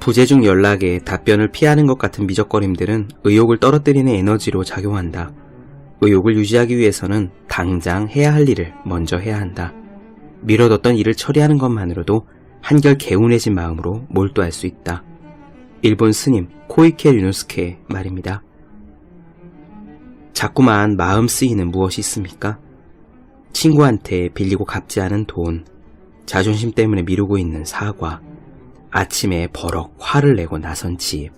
부재중 연락에 답변을 피하는 것 같은 미적거림들은 의욕을 떨어뜨리는 에너지로 작용한다. 의욕을 유지하기 위해서는 당장 해야 할 일을 먼저 해야 한다. 미뤄뒀던 일을 처리하는 것만으로도 한결 개운해진 마음으로 몰두할 수 있다. 일본 스님 코이케 류노스케의 말입니다. 자꾸만 마음 쓰이는 무엇이 있습니까? 친구한테 빌리고 갚지 않은 돈, 자존심 때문에 미루고 있는 사과, 아침에 버럭 화를 내고 나선 집.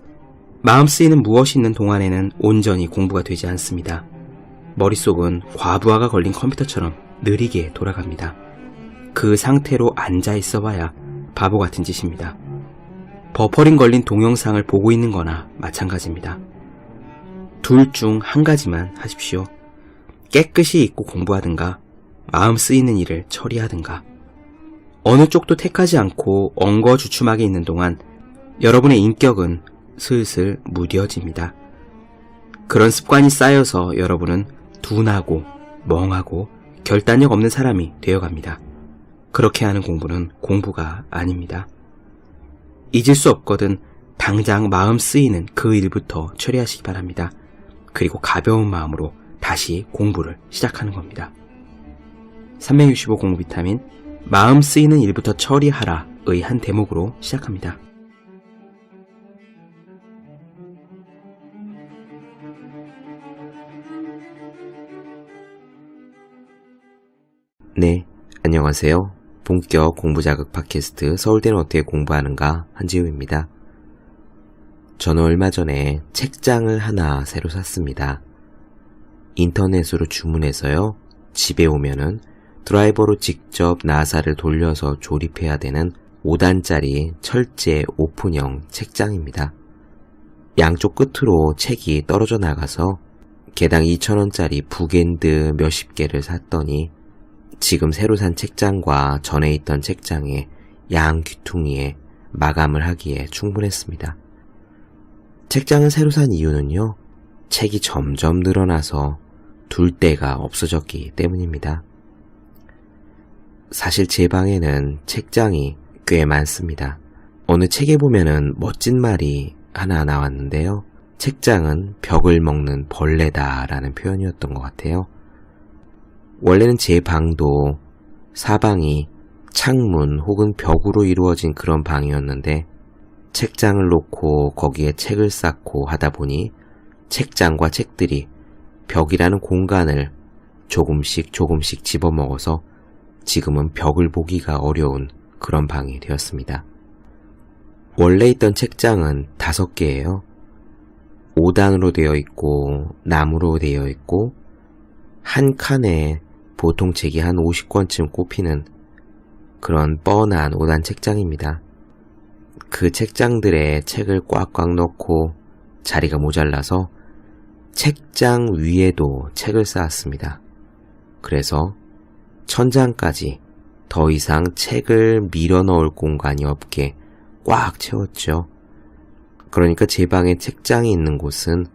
마음 쓰이는 무엇이 있는 동안에는 온전히 공부가 되지 않습니다. 머릿속은 과부하가 걸린 컴퓨터처럼 느리게 돌아갑니다. 그 상태로 앉아 있어봐야 바보 같은 짓입니다. 버퍼링 걸린 동영상을 보고 있는 거나 마찬가지입니다. 둘 중 한 가지만 하십시오. 깨끗이 잊고 공부하든가 마음 쓰이는 일을 처리하든가. 어느 쪽도 택하지 않고 엉거주춤하게 있는 동안 여러분의 인격은 슬슬 무뎌집니다. 그런 습관이 쌓여서 여러분은 둔하고 멍하고 결단력 없는 사람이 되어갑니다. 그렇게 하는 공부는 공부가 아닙니다. 잊을 수 없거든 당장 마음 쓰이는 그 일부터 처리하시기 바랍니다. 그리고 가벼운 마음으로 다시 공부를 시작하는 겁니다. 365 공부 비타민 마음 쓰이는 일부터 처리하라의 한 대목으로 시작합니다. 네, 안녕하세요. 본격 공부자극 팟캐스트 서울대는 어떻게 공부하는가 한지우입니다. 저는 얼마 전에 책장을 하나 새로 샀습니다. 인터넷으로 주문해서요. 집에 오면은 드라이버로 직접 나사를 돌려서 조립해야 되는 5단짜리 철제 오픈형 책장입니다. 양쪽 끝으로 책이 떨어져 나가서 개당 2,000원짜리 북엔드 몇십 개를 샀더니 지금 새로 산 책장과 전에 있던 책장의 양 귀퉁이에 마감을 하기에 충분했습니다. 책장을 새로 산 이유는요. 책이 점점 늘어나서 둘 데가 없어졌기 때문입니다. 사실 제 방에는 책장이 꽤 많습니다. 어느 책에 보면은 멋진 말이 하나 나왔는데요. 책장은 벽을 먹는 벌레다 라는 표현이었던 것 같아요. 원래는 제 방도 사방이 창문 혹은 벽으로 이루어진 그런 방이었는데 책장을 놓고 거기에 책을 쌓고 하다 보니 책장과 책들이 벽이라는 공간을 조금씩 집어먹어서 지금은 벽을 보기가 어려운 그런 방이 되었습니다. 원래 있던 책장은 5개예요. 5단으로 되어 있고 나무로 되어 있고 한 칸에 보통 책이 한 50권쯤 꼽히는 그런 뻔한 5단 책장입니다. 그 책장들에 책을 꽉꽉 넣고 자리가 모자라서 책장 위에도 책을 쌓았습니다. 그래서 천장까지 더 이상 책을 밀어 넣을 공간이 없게 꽉 채웠죠. 그러니까 제 방에 책장이 있는 곳은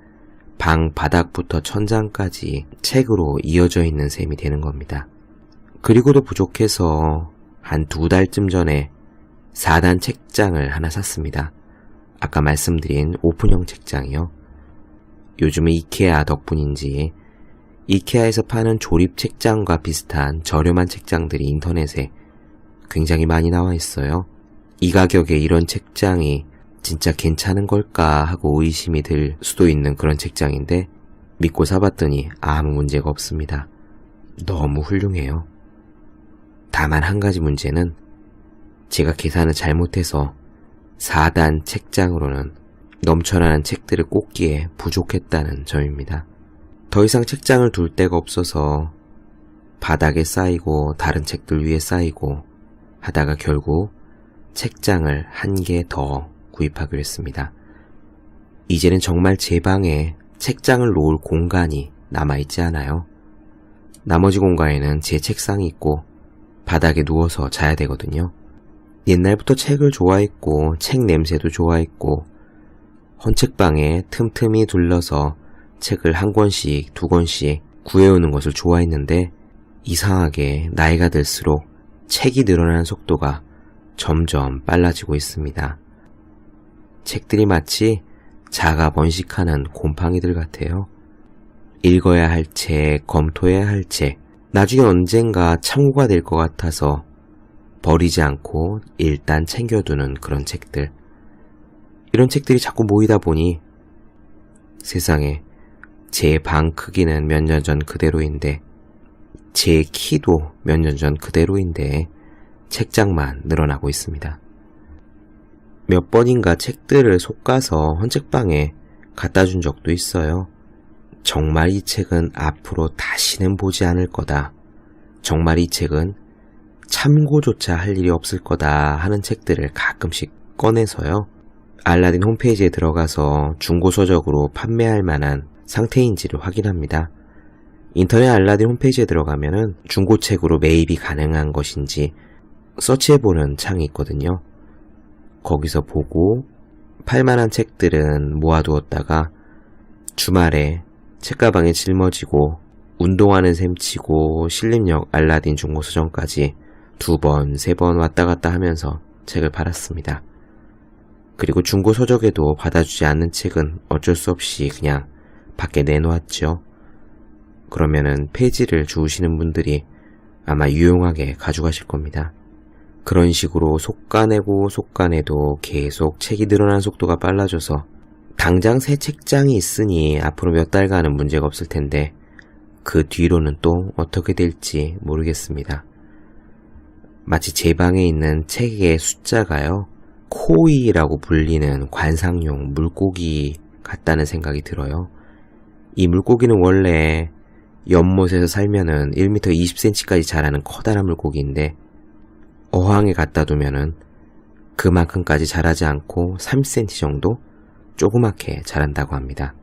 방 바닥부터 천장까지 책으로 이어져 있는 셈이 되는 겁니다. 그리고도 부족해서 한 2달쯤 전에 4단 책장을 하나 샀습니다. 아까 말씀드린 오픈형 책장이요. 요즘은 이케아 덕분인지 이케아에서 파는 조립 책장과 비슷한 저렴한 책장들이 인터넷에 굉장히 많이 나와 있어요. 이 가격에 이런 책장이 진짜 괜찮은 걸까 하고 의심이 들 수도 있는 그런 책장인데 믿고 사봤더니 아무 문제가 없습니다. 너무 훌륭해요. 다만 한 가지 문제는 제가 계산을 잘못해서 4단 책장으로는 넘쳐나는 책들을 꽂기에 부족했다는 점입니다. 더 이상 책장을 둘 데가 없어서 바닥에 쌓이고 다른 책들 위에 쌓이고 하다가 결국 책장을 한 개 더 구입하기로 했습니다. 이제는 정말 제 방에 책장을 놓을 공간이 남아있지 않아요. 나머지 공간에는 제 책상이 있고 바닥에 누워서 자야 되거든요. 옛날부터 책을 좋아했고 책 냄새도 좋아했고 헌책방에 틈틈이 둘러서 책을 한 권씩 2권씩 구해오는 것을 좋아했는데 이상하게 나이가 들수록 책이 늘어나는 속도가 점점 빨라지고 있습니다. 책들이 마치 자가 번식하는 곰팡이들 같아요. 읽어야 할 책, 검토해야 할 책, 나중에 언젠가 참고가 될 것 같아서 버리지 않고 일단 챙겨두는 그런 책들. 이런 책들이 자꾸 모이다 보니 세상에 제 방 크기는 몇 년 전 그대로인데 제 키도 몇 년 전 그대로인데 책장만 늘어나고 있습니다. 몇 번인가 책들을 솎아서 헌책방에 갖다 준 적도 있어요. 정말 이 책은 앞으로 다시는 보지 않을 거다. 정말 이 책은 참고조차 할 일이 없을 거다 하는 책들을 가끔씩 꺼내서요. 알라딘 홈페이지에 들어가서 중고서적으로 판매할 만한 상태인지를 확인합니다. 인터넷 알라딘 홈페이지에 들어가면은 중고책으로 매입이 가능한 것인지 서치해보는 창이 있거든요. 거기서 보고 팔만한 책들은 모아두었다가 주말에 책가방에 짊어지고 운동하는 셈 치고 신림역 알라딘 중고서점까지 2번, 3번 왔다 갔다 하면서 책을 팔았습니다. 그리고 중고서적에도 받아주지 않는 책은 어쩔 수 없이 그냥 밖에 내놓았죠. 그러면은 폐지를 주우시는 분들이 아마 유용하게 가져가실 겁니다. 그런 식으로 속가내도 계속 책이 늘어나는 속도가 빨라져서 당장 새 책장이 있으니 앞으로 몇 달간은 문제가 없을 텐데 그 뒤로는 또 어떻게 될지 모르겠습니다. 마치 제 방에 있는 책의 숫자가요, 코이라고 불리는 관상용 물고기 같다는 생각이 들어요. 이 물고기는 원래 연못에서 살면은 1m 20cm까지 자라는 커다란 물고기인데 어항에 갖다 두면은 그만큼까지 자라지 않고 30cm 정도 조그맣게 자란다고 합니다.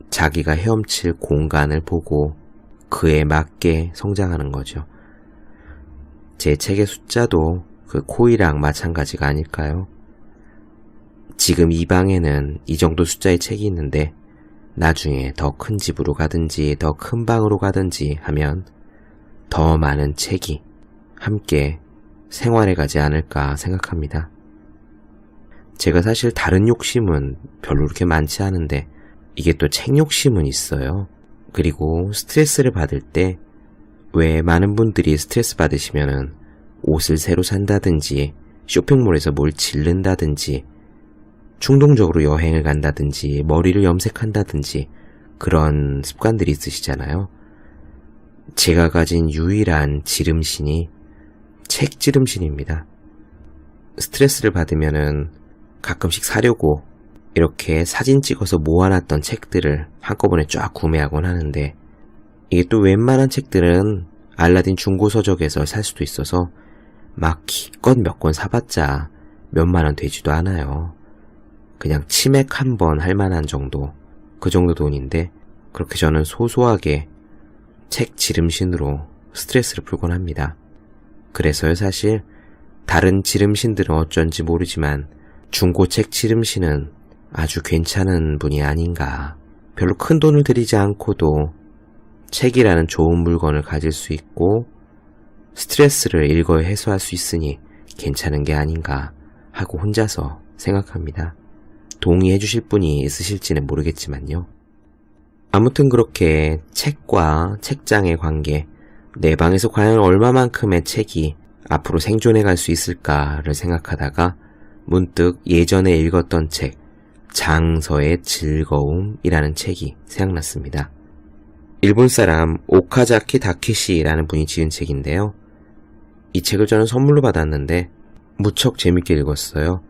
자기가 헤엄칠 공간을 보고 그에 맞게 성장하는 거죠. 제 책의 숫자도 그 코이랑 마찬가지가 아닐까요? 지금 이 방에는 이 정도 숫자의 책이 있는데 나중에 더 큰 집으로 가든지 더 큰 방으로 가든지 하면 더 많은 책이 함께 생활해 가지 않을까 생각합니다. 제가 사실 다른 욕심은 별로 그렇게 많지 않은데 이게 또 책 욕심은 있어요. 그리고 스트레스를 받을 때 왜 많은 분들이 스트레스 받으시면은 옷을 새로 산다든지 쇼핑몰에서 뭘 질른다든지 충동적으로 여행을 간다든지 머리를 염색한다든지 그런 습관들이 있으시잖아요. 제가 가진 유일한 지름신이 책 지름신입니다. 스트레스를 받으면은 가끔씩 사려고 이렇게 사진 찍어서 모아놨던 책들을 한꺼번에 쫙 구매하곤 하는데 이게 또 웬만한 책들은 알라딘 중고서적에서 살 수도 있어서 막 기껏 몇 권 사봤자 몇만 원 되지도 않아요. 그냥 치맥 한 번 할 만한 정도, 그 정도 돈인데 그렇게 저는 소소하게 책 지름신으로 스트레스를 풀곤 합니다. 그래서요, 사실 다른 지름신들은 어쩐지 모르지만 중고책 지름신은 아주 괜찮은 분이 아닌가. 별로 큰 돈을 들이지 않고도 책이라는 좋은 물건을 가질 수 있고 스트레스를 일거에 해소할 수 있으니 괜찮은 게 아닌가 하고 혼자서 생각합니다. 동의해 주실 분이 있으실지는 모르겠지만요. 아무튼 그렇게 책과 책장의 관계, 내 방에서 과연 얼마만큼의 책이 앞으로 생존해 갈 수 있을까를 생각하다가 문득 예전에 읽었던 책, 장서의 즐거움이라는 책이 생각났습니다. 일본 사람 오카자키 다케시라는 분이 지은 책인데요. 이 책을 저는 선물로 받았는데 무척 재밌게 읽었어요.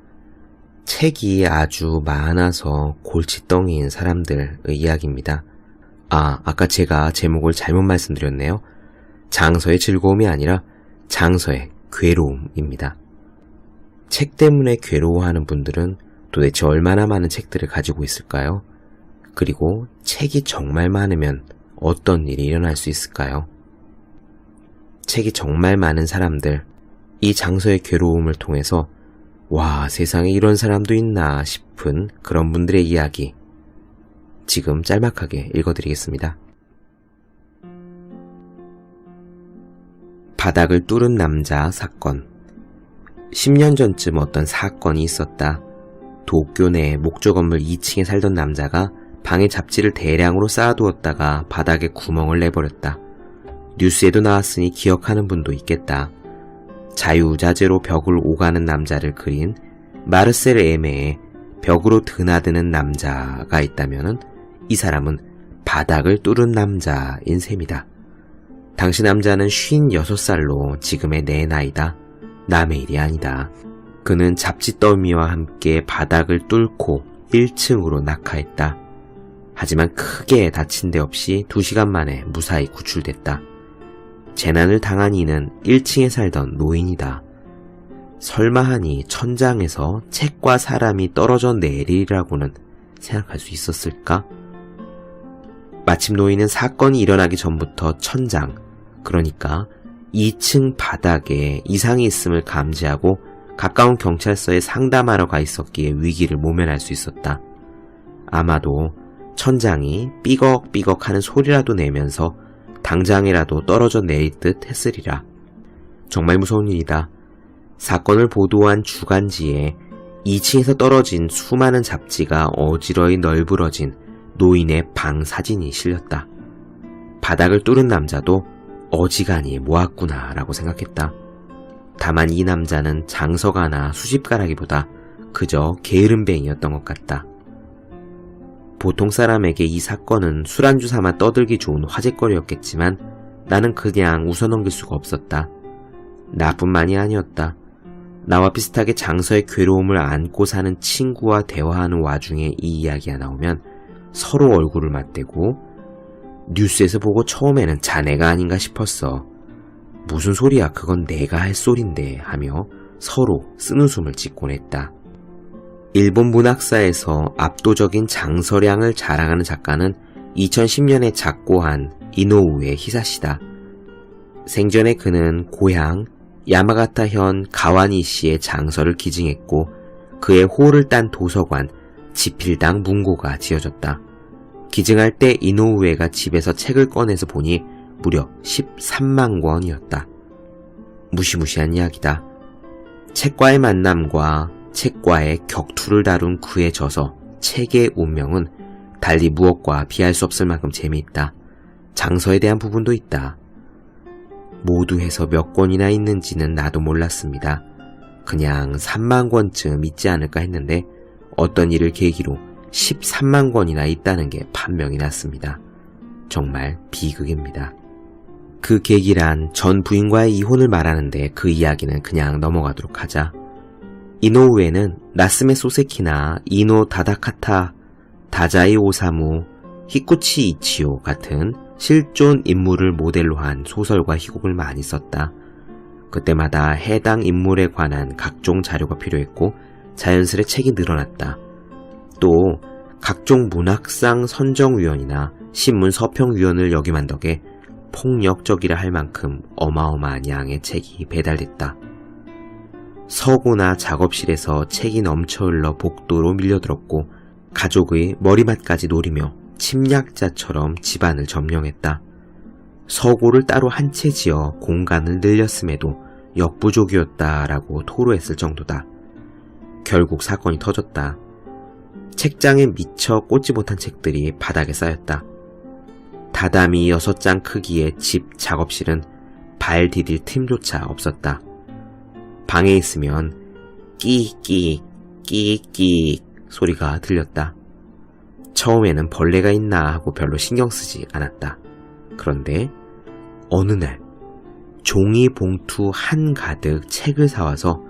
책이 아주 많아서 골칫덩이인 사람들의 이야기입니다. 아까 제가 제목을 잘못 말씀드렸네요. 장서의 즐거움이 아니라 장서의 괴로움입니다. 책 때문에 괴로워하는 분들은 도대체 얼마나 많은 책들을 가지고 있을까요? 그리고 책이 정말 많으면 어떤 일이 일어날 수 있을까요? 책이 정말 많은 사람들, 이 장서의 괴로움을 통해서 와, 세상에 이런 사람도 있나 싶은 그런 분들의 이야기 지금 짤막하게 읽어드리겠습니다. 바닥을 뚫은 남자 사건. 10년 전쯤 어떤 사건이 있었다. 도쿄 내 목조 건물 2층에 살던 남자가 방에 잡지를 대량으로 쌓아두었다가 바닥에 구멍을 내버렸다. 뉴스에도 나왔으니 기억하는 분도 있겠다. 자유자재로 벽을 오가는 남자를 그린 마르셀 에메의 벽으로 드나드는 남자가 있다면 이 사람은 바닥을 뚫은 남자인 셈이다. 당시 남자는 56살로 지금의 내 나이다. 남의 일이 아니다. 그는 잡지 더미와 함께 바닥을 뚫고 1층으로 낙하했다. 하지만 크게 다친 데 없이 2시간 만에 무사히 구출됐다. 재난을 당한 이는 1층에 살던 노인이다. 설마하니 천장에서 책과 사람이 떨어져 내리라고는 생각할 수 있었을까? 마침 노인은 사건이 일어나기 전부터 천장, 그러니까 2층 바닥에 이상이 있음을 감지하고 가까운 경찰서에 상담하러 가 있었기에 위기를 모면할 수 있었다. 아마도 천장이 삐걱삐걱 하는 소리라도 내면서 당장이라도 떨어져 내릴 듯 했으리라. 정말 무서운 일이다. 사건을 보도한 주간지에 2층에서 떨어진 수많은 잡지가 어지러이 널브러진 노인의 방 사진이 실렸다. 바닥을 뚫은 남자도 어지간히 모았구나 라고 생각했다. 다만 이 남자는 장서가나 수집가라기보다 그저 게으름뱅이였던 것 같다. 보통 사람에게 이 사건은 술안주 삼아 떠들기 좋은 화제거리였겠지만 나는 그냥 웃어넘길 수가 없었다. 나뿐만이 아니었다. 나와 비슷하게 장서의 괴로움을 안고 사는 친구와 대화하는 와중에 이 이야기가 나오면 서로 얼굴을 맞대고 뉴스에서 보고 처음에는 자네가 아닌가 싶었어. 무슨 소리야, 그건 내가 할 소린데 하며 서로 쓴웃음을 짓곤 했다. 일본 문학사에서 압도적인 장서량을 자랑하는 작가는 2010년에 작고한 이노우에 히사시다. 생전에 그는 고향 야마가타현 가와니시의 장서를 기증했고 그의 호를 딴 도서관 지필당 문고가 지어졌다. 기증할 때 이노우에가 집에서 책을 꺼내서 보니 무려 13만 권이었다. 무시무시한 이야기다. 책과의 만남과 책과의 격투를 다룬 그의 저서 책의 운명은 달리 무엇과 비할 수 없을 만큼 재미있다. 장서에 대한 부분도 있다. 모두 해서 몇 권이나 있는지는 나도 몰랐습니다. 그냥 3만 권쯤 있지 않을까 했는데 어떤 일을 계기로 13만 권이나 있다는 게 판명이 났습니다. 정말 비극입니다. 그 계기란 전 부인과의 이혼을 말하는데 그 이야기는 그냥 넘어가도록 하자. 이노우에는 나스메 소세키나 이노 다다카타, 다자이 오사무, 히쿠치 이치오 같은 실존 인물을 모델로 한 소설과 희곡을 많이 썼다. 그때마다 해당 인물에 관한 각종 자료가 필요했고 자연스레 책이 늘어났다. 또 각종 문학상 선정위원이나 신문 서평위원을 역임한 덕에 폭력적이라 할 만큼 어마어마한 양의 책이 배달됐다. 서고나 작업실에서 책이 넘쳐 흘러 복도로 밀려들었고 가족의 머리맡까지 노리며 침략자처럼 집안을 점령했다. 서고를 따로 한 채 지어 공간을 늘렸음에도 역부족이었다라고 토로했을 정도다. 결국 사건이 터졌다. 책장에 미처 꽂지 못한 책들이 바닥에 쌓였다. 다다미 6장 크기의 집 작업실은 발 디딜 틈조차 없었다. 방에 있으면 끼익끼익 끼익끼익 소리가 들렸다. 처음에는 벌레가 있나 하고 별로 신경 쓰지 않았다. 그런데 어느 날 종이 봉투 한가득 책을 사와서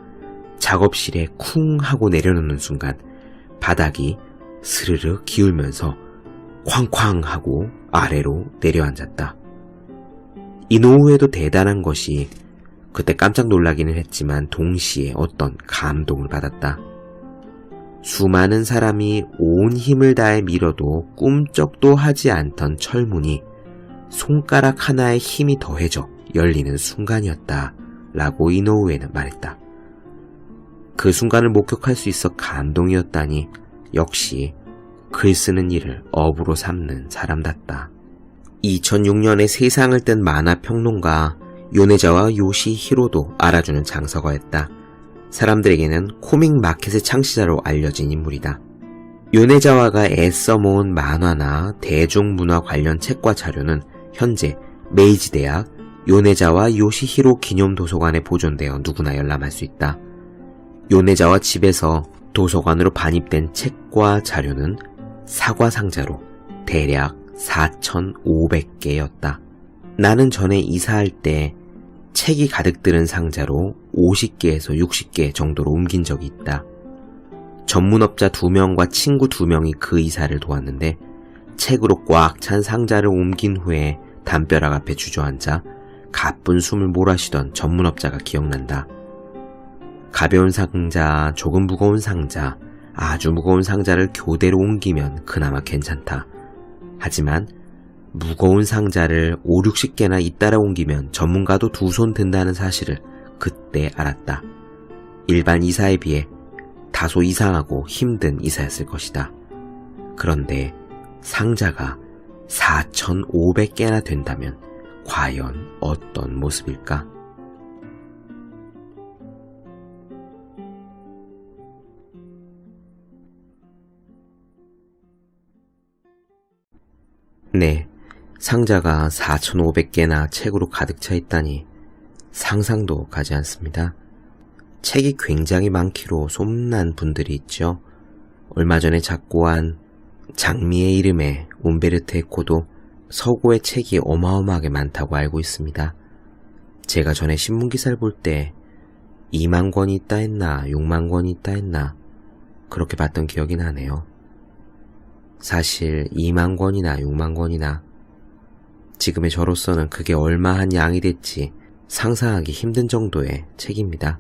작업실에 쿵 하고 내려놓는 순간 바닥이 스르르 기울면서 쾅쾅 하고 아래로 내려앉았다. 이노우에도 대단한 것이 그때 깜짝 놀라기는 했지만 동시에 어떤 감동을 받았다. 수많은 사람이 온 힘을 다해 밀어도 꿈쩍도 하지 않던 철문이 손가락 하나의 힘이 더해져 열리는 순간이었다 라고 이노우에는 말했다. 그 순간을 목격할 수 있어 감동이었다니 역시 글 쓰는 일을 업으로 삼는 사람답다. 2006년에 세상을 뜬 만화 평론가 요네자와 요시히로도 알아주는 장서가였다. 사람들에게는 코믹 마켓의 창시자로 알려진 인물이다. 요네자와가 애써 모은 만화나 대중문화 관련 책과 자료는 현재 메이지 대학 요네자와 요시히로 기념도서관에 보존되어 누구나 열람할 수 있다. 요네자와 집에서 도서관으로 반입된 책과 자료는 사과 상자로 대략 4,500개였다. 나는 전에 이사할 때 책이 가득 들은 상자로 50개에서 60개 정도로 옮긴 적이 있다. 전문업자 2명과 친구 2명이 그 이사를 도왔는데 책으로 꽉 찬 상자를 옮긴 후에 담벼락 앞에 주저앉아 가쁜 숨을 몰아쉬던 전문업자가 기억난다. 가벼운 상자, 조금 무거운 상자, 아주 무거운 상자를 교대로 옮기면 그나마 괜찮다. 하지만 무거운 상자를 5, 60개나 잇따라 옮기면 전문가도 2손 든다는 사실을 그때 알았다. 일반 이사에 비해 다소 이상하고 힘든 이사였을 것이다. 그런데 상자가 4,500개나 된다면 과연 어떤 모습일까? 네, 상자가 4,500개나 책으로 가득 차 있다니 상상도 가지 않습니다. 책이 굉장히 많기로 소문난 분들이 있죠. 얼마 전에 작고한 장미의 이름에 움베르토 에코도 서고의 책이 어마어마하게 많다고 알고 있습니다. 제가 전에 신문기사를 볼 때 2만 권이 있다 했나 6만 권이 있다 했나 그렇게 봤던 기억이 나네요. 사실 2만 권이나 6만 권이나 지금의 저로서는 그게 얼마한 양이 될지 상상하기 힘든 정도의 책입니다.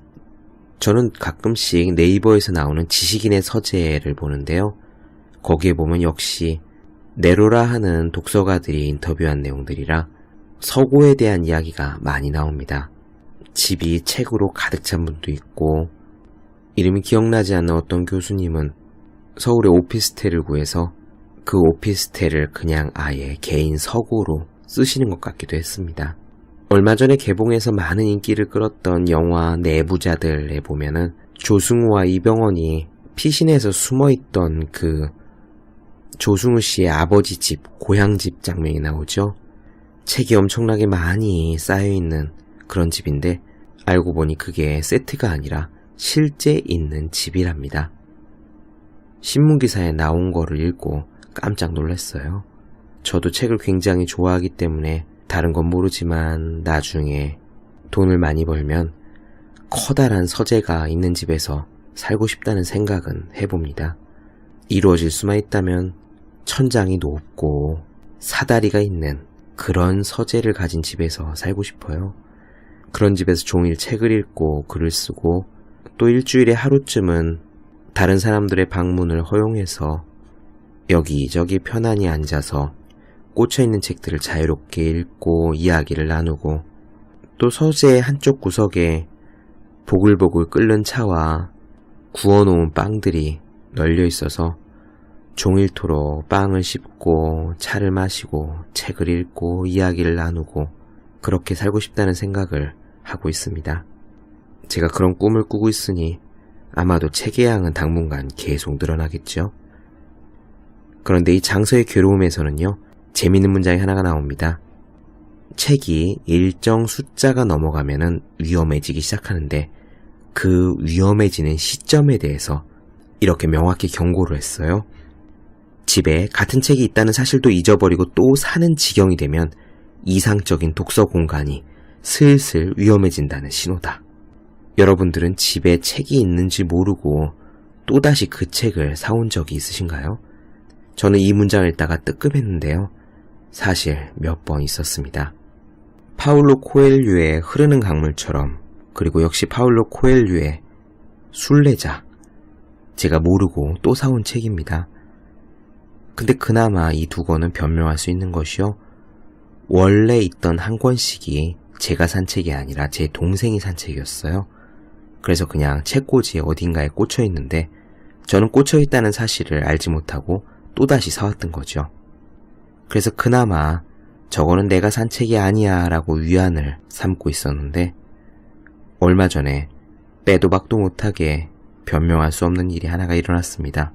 저는 가끔씩 네이버에서 나오는 지식인의 서재를 보는데요. 거기에 보면 역시 네로라 하는 독서가들이 인터뷰한 내용들이라 서고에 대한 이야기가 많이 나옵니다. 집이 책으로 가득 찬 분도 있고 이름이 기억나지 않는 어떤 교수님은 서울에 오피스텔을 구해서 그 오피스텔을 그냥 아예 개인 서고로 쓰시는 것 같기도 했습니다. 얼마 전에 개봉해서 많은 인기를 끌었던 영화 내부자들에 보면은 조승우와 이병헌이 피신해서 숨어있던 그 조승우 씨의 아버지 집, 고향집 장면이 나오죠. 책이 엄청나게 많이 쌓여있는 그런 집인데 알고 보니 그게 세트가 아니라 실제 있는 집이랍니다. 신문기사에 나온 거를 읽고 깜짝 놀랐어요. 저도 책을 굉장히 좋아하기 때문에 다른 건 모르지만 나중에 돈을 많이 벌면 커다란 서재가 있는 집에서 살고 싶다는 생각은 해봅니다. 이루어질 수만 있다면 천장이 높고 사다리가 있는 그런 서재를 가진 집에서 살고 싶어요. 그런 집에서 종일 책을 읽고 글을 쓰고 또 일주일에 하루쯤은 다른 사람들의 방문을 허용해서 여기저기 편안히 앉아서 꽂혀있는 책들을 자유롭게 읽고 이야기를 나누고 또 서재의 한쪽 구석에 보글보글 끓는 차와 구워놓은 빵들이 널려 있어서 종일토록 빵을 씹고 차를 마시고 책을 읽고 이야기를 나누고 그렇게 살고 싶다는 생각을 하고 있습니다. 제가 그런 꿈을 꾸고 있으니 아마도 책의 양은 당분간 계속 늘어나겠죠. 그런데 이 장서의 괴로움에서는요, 재밌는 문장이 하나가 나옵니다. 책이 일정 숫자가 넘어가면은 위험해지기 시작하는데 그 위험해지는 시점에 대해서 이렇게 명확히 경고를 했어요. 집에 같은 책이 있다는 사실도 잊어버리고 또 사는 지경이 되면 이상적인 독서 공간이 슬슬 위험해진다는 신호다. 여러분들은 집에 책이 있는지 모르고 또다시 그 책을 사온 적이 있으신가요? 저는 이 문장을 읽다가 뜨끔했는데요. 사실 몇 번 있었습니다. 파울로 코엘류의 흐르는 강물처럼, 그리고 역시 파울로 코엘류의 순례자, 제가 모르고 또 사온 책입니다. 근데 그나마 이 두 권은 변명할 수 있는 것이요, 원래 있던 한 권씩이 제가 산 책이 아니라 제 동생이 산 책이었어요. 그래서 그냥 책꽂이에 어딘가에 꽂혀 있는데 저는 꽂혀 있다는 사실을 알지 못하고 또다시 사왔던 거죠. 그래서 그나마 저거는 내가 산 책이 아니야 라고 위안을 삼고 있었는데 얼마 전에 빼도 박도 못하게 변명할 수 없는 일이 하나가 일어났습니다.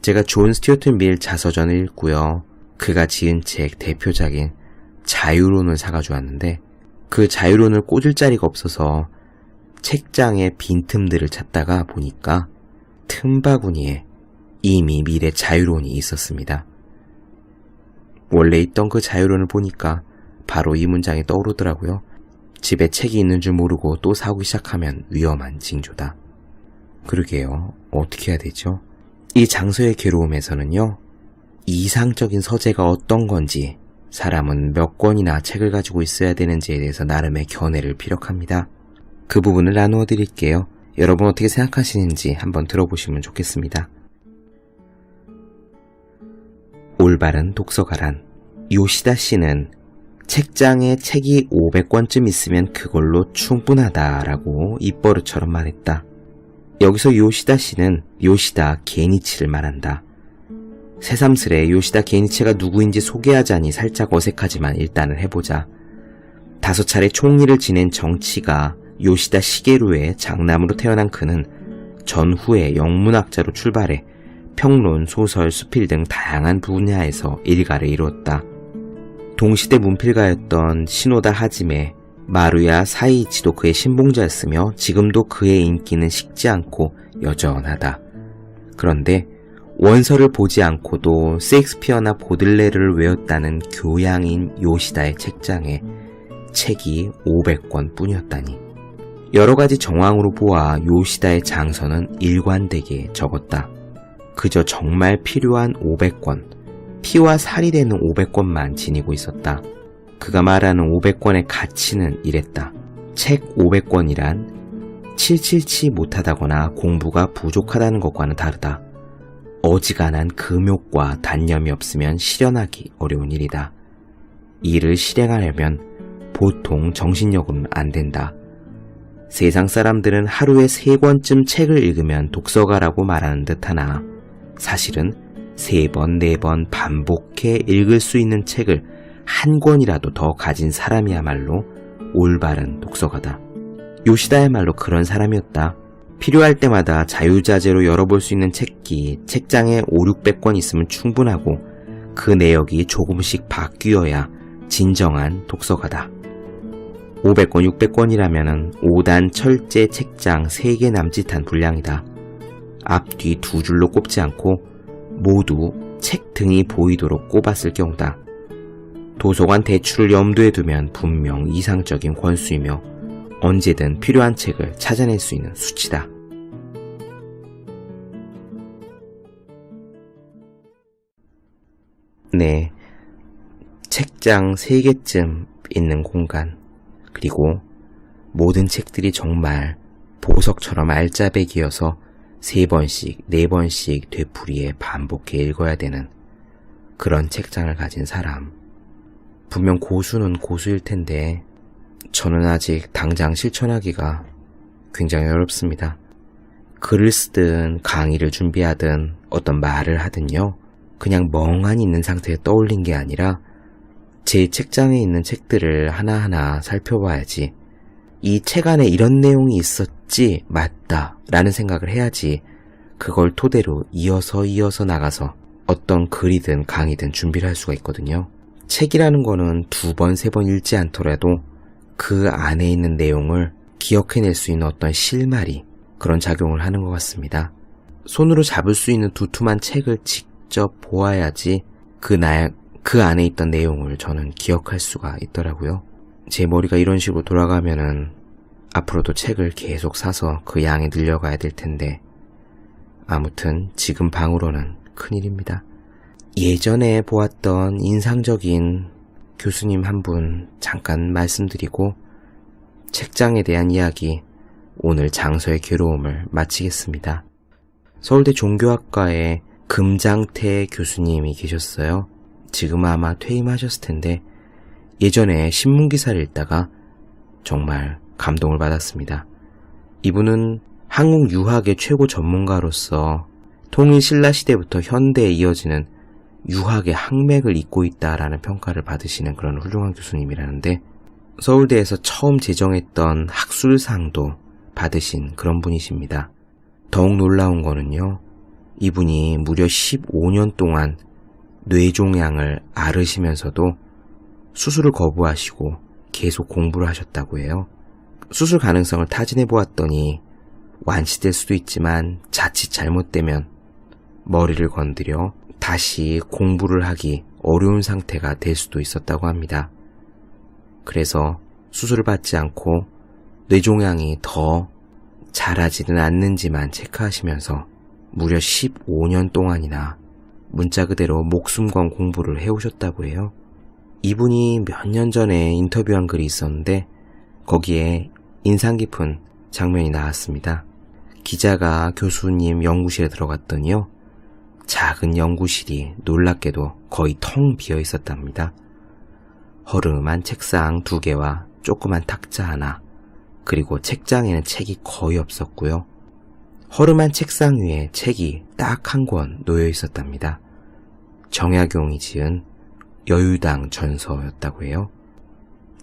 제가 존 스튜어트 밀 자서전을 읽고요. 그가 지은 책 대표작인 자유론을 사가지고 왔는데 그 자유론을 꽂을 자리가 없어서 책장의 빈틈들을 찾다가 보니까 틈바구니에 이미 밀의 자유론이 있었습니다. 원래 있던 그 자유론을 보니까 바로 이 문장이 떠오르더라고요. 집에 책이 있는 줄 모르고 또 사오기 시작하면 위험한 징조다. 그러게요. 어떻게 해야 되죠? 이 장서의 괴로움에서는요. 이상적인 서재가 어떤 건지, 사람은 몇 권이나 책을 가지고 있어야 되는지에 대해서 나름의 견해를 피력합니다. 그 부분을 나누어 드릴게요. 여러분 어떻게 생각하시는지 한번 들어보시면 좋겠습니다. 올바른 독서가란. 요시다 씨는 책장에 책이 500권쯤 있으면 그걸로 충분하다라고 입버릇처럼 말했다. 여기서 요시다 씨는 요시다 게니치를 말한다. 새삼스레 요시다 게니치가 누구인지 소개하자니 살짝 어색하지만 일단은 해보자. 5차례 총리를 지낸 정치가 요시다 시게루의 장남으로 태어난 그는 전후에 영문학자로 출발해 평론, 소설, 수필 등 다양한 분야에서 일가를 이루었다. 동시대 문필가였던 시노다 하지메, 마루야 사이이치도 그의 신봉자였으며 지금도 그의 인기는 식지 않고 여전하다. 그런데 원서를 보지 않고도 셰익스피어나 보들레르를 외웠다는 교양인 요시다의 책장에 책이 500권 뿐이었다니. 여러가지 정황으로 보아 요시다의 장서는 일관되게 적었다. 그저 정말 필요한 500권, 피와 살이 되는 500권만 지니고 있었다. 그가 말하는 500권의 가치는 이랬다. 책 500권이란 칠칠치 못하다거나 공부가 부족하다는 것과는 다르다. 어지간한 금욕과 단념이 없으면 실현하기 어려운 일이다. 이를 실행하려면 보통 정신력으로는 안 된다. 세상 사람들은 하루에 3권쯤 책을 읽으면 독서가라고 말하는 듯하나 사실은 3번, 4번 반복해 읽을 수 있는 책을 한 권이라도 더 가진 사람이야말로 올바른 독서가다. 요시다야말로 그런 사람이었다. 필요할 때마다 자유자재로 열어볼 수 있는 책기, 책장에 500~600권 있으면 충분하고 그 내역이 조금씩 바뀌어야 진정한 독서가다. 500권, 600권이라면 5단 철제 책장 3개 남짓한 분량이다. 앞뒤 2줄로 꼽지 않고 모두 책 등이 보이도록 꼽았을 경우다. 도서관 대출을 염두에 두면 분명 이상적인 권수이며 언제든 필요한 책을 찾아낼 수 있는 수치다. 네, 책장 3개쯤 있는 공간, 그리고 모든 책들이 정말 보석처럼 알짜배기여서 3번씩, 4번씩 되풀이해 반복해 읽어야 되는 그런 책장을 가진 사람. 분명 고수는 고수일 텐데 저는 아직 당장 실천하기가 굉장히 어렵습니다. 글을 쓰든 강의를 준비하든 어떤 말을 하든요. 그냥 멍하니 있는 상태에 떠올린 게 아니라 제 책장에 있는 책들을 하나하나 살펴봐야지 이 책 안에 이런 내용이 있었지 맞다 라는 생각을 해야지 그걸 토대로 이어서 나가서 어떤 글이든 강의든 준비를 할 수가 있거든요. 책이라는 거는 2번, 3번 읽지 않더라도 그 안에 있는 내용을 기억해낼 수 있는 어떤 실마리, 그런 작용을 하는 것 같습니다. 손으로 잡을 수 있는 두툼한 책을 직접 보아야지 그 안에 있던 내용을 저는 기억할 수가 있더라고요. 제 머리가 이런 식으로 돌아가면은 앞으로도 책을 계속 사서 그 양이 늘려가야 될 텐데 아무튼 지금 방으로는 큰일입니다. 예전에 보았던 인상적인 교수님 한 분 잠깐 말씀드리고 책장에 대한 이야기, 오늘 장서의 괴로움을 마치겠습니다. 서울대 종교학과에 금장태 교수님이 계셨어요. 지금 아마 퇴임하셨을 텐데 예전에 신문기사를 읽다가 정말 감동을 받았습니다. 이분은 한국 유학의 최고 전문가로서 통일 신라시대부터 현대에 이어지는 유학의 항맥을 잇고 있다라는 평가를 받으시는 그런 훌륭한 교수님이라는데 서울대에서 처음 제정했던 학술상도 받으신 그런 분이십니다. 더욱 놀라운 거는요, 이분이 무려 15년 동안 뇌종양을 앓으시면서도 수술을 거부하시고 계속 공부를 하셨다고 해요. 수술 가능성을 타진해 보았더니 완치될 수도 있지만 자칫 잘못되면 머리를 건드려 다시 공부를 하기 어려운 상태가 될 수도 있었다고 합니다. 그래서 수술을 받지 않고 뇌종양이 더 자라지는 않는지만 체크하시면서 무려 15년 동안이나 문자 그대로 목숨 건 공부를 해오셨다고 해요. 이분이 몇 년 전에 인터뷰한 글이 있었는데 거기에 인상 깊은 장면이 나왔습니다. 기자가 교수님 연구실에 들어갔더니요, 작은 연구실이 놀랍게도 거의 텅 비어 있었답니다. 허름한 책상 2개와 조그만 탁자 하나, 그리고 책장에는 책이 거의 없었고요. 허름한 책상 위에 책이 딱 한 권 놓여 있었답니다. 정약용이 지은 여유당 전서였다고 해요.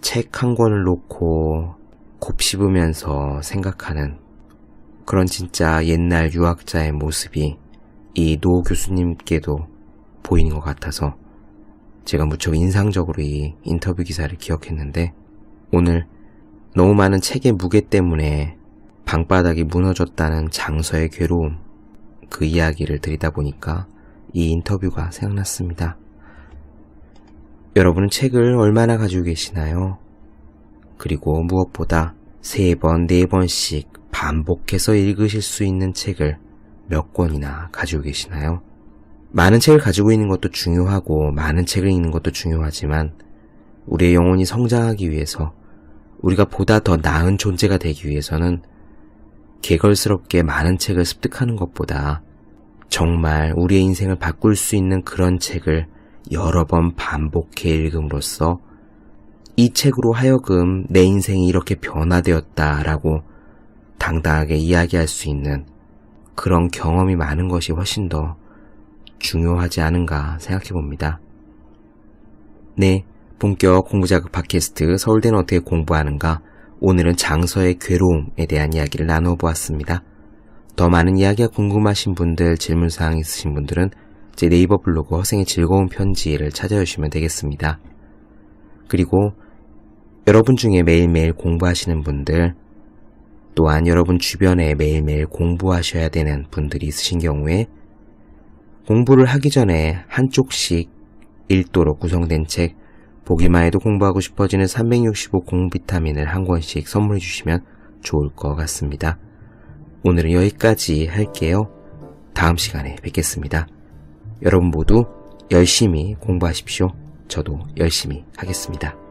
책 한 권을 놓고 곱씹으면서 생각하는 그런 진짜 옛날 유학자의 모습이 이 노 교수님께도 보이는 것 같아서 제가 무척 인상적으로 이 인터뷰 기사를 기억했는데, 오늘 너무 많은 책의 무게 때문에 방바닥이 무너졌다는 장서의 괴로움, 그 이야기를 드리다 보니까 이 인터뷰가 생각났습니다. 여러분은 책을 얼마나 가지고 계시나요? 그리고 무엇보다 3번, 4번씩 반복해서 읽으실 수 있는 책을 몇 권이나 가지고 계시나요? 많은 책을 가지고 있는 것도 중요하고 많은 책을 읽는 것도 중요하지만 우리의 영혼이 성장하기 위해서, 우리가 보다 더 나은 존재가 되기 위해서는 개걸스럽게 많은 책을 습득하는 것보다 정말 우리의 인생을 바꿀 수 있는 그런 책을 여러 번 반복해 읽음으로써 이 책으로 하여금 내 인생이 이렇게 변화되었다라고 당당하게 이야기할 수 있는 그런 경험이 많은 것이 훨씬 더 중요하지 않은가 생각해 봅니다. 네, 본격 공부자극 팟캐스트 서울대는 어떻게 공부하는가, 오늘은 장서의 괴로움에 대한 이야기를 나누어 보았습니다. 더 많은 이야기가 궁금하신 분들, 질문사항 있으신 분들은 제 네이버 블로그 허생의 즐거운 편지를 찾아주시면 되겠습니다. 그리고 여러분 중에 매일매일 공부하시는 분들, 또한 여러분 주변에 매일매일 공부하셔야 되는 분들이 있으신 경우에 공부를 하기 전에 한쪽씩 읽도록 구성된 책, 보기만 해도 공부하고 싶어지는 365 공비타민을 한 권씩 선물해 주시면 좋을 것 같습니다. 오늘은 여기까지 할게요. 다음 시간에 뵙겠습니다. 여러분 모두 열심히 공부하십시오. 저도 열심히 하겠습니다.